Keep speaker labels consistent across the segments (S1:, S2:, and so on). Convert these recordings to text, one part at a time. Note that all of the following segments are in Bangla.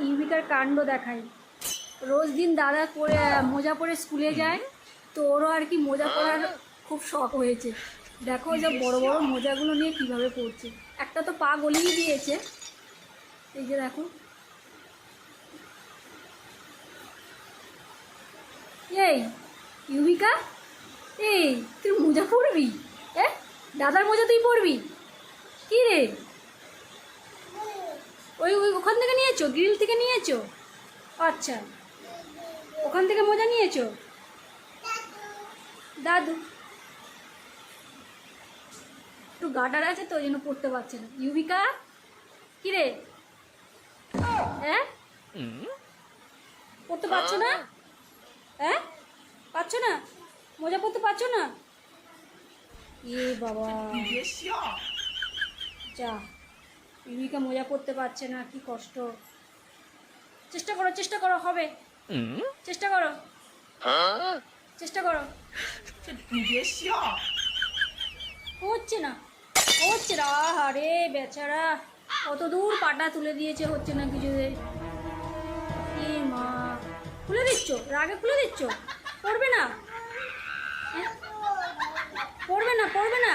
S1: ইউবিকার কাণ্ড দেখাই। রোজ দিন দাদা পরে মোজা পরে স্কুলে যায়, তো ওরও আর কি মোজা পরার খুব শখ হয়েছে। দেখো যে বড় বড় মোজাগুলো নিয়ে কিভাবে পড়ছে। একটা তো পা গলিয়ে দিয়েছে, এই যে দেখো। এই ইউবিকা, এই তুই মোজা পরবি? দাদার মোজা তুই পরবি? কি রে, ওই ওই ওখান থেকে নিয়েছো, গ্রিল থেকে নিয়েছো? আচ্ছা, ওখান থেকে মোজা নিয়েছো? দাদু একটু গাডার আছে তো, ওই জন্য পড়তে পারছে না। ইউবিকা কি রে, হ্যাঁ পড়তে পারছো না? পারছো না? মোজা পড়তে পারছো না? এ বাবা, যা, ইউবিকা মোজা পড়তে পারছে না, কি কষ্ট। চেষ্টা করো, চেষ্টা করো, হবে। চেষ্টা করো, চেষ্টা করো। হচ্ছে না, হচ্ছে না। আরে বেচারা, কত দূর পাটা তুলে দিয়েছে, হচ্ছে না কিছুতে। এ মা, খুলে দিচ্ছ? রাগে খুলে দিচ্ছ? পড়বে না? পড়বে না, পড়বে না,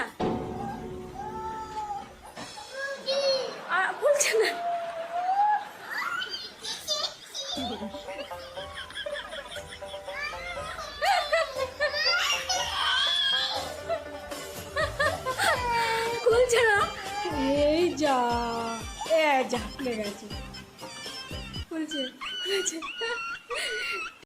S1: খুলছে না। খুলছে না, এই যা, যা খুলে গেছে।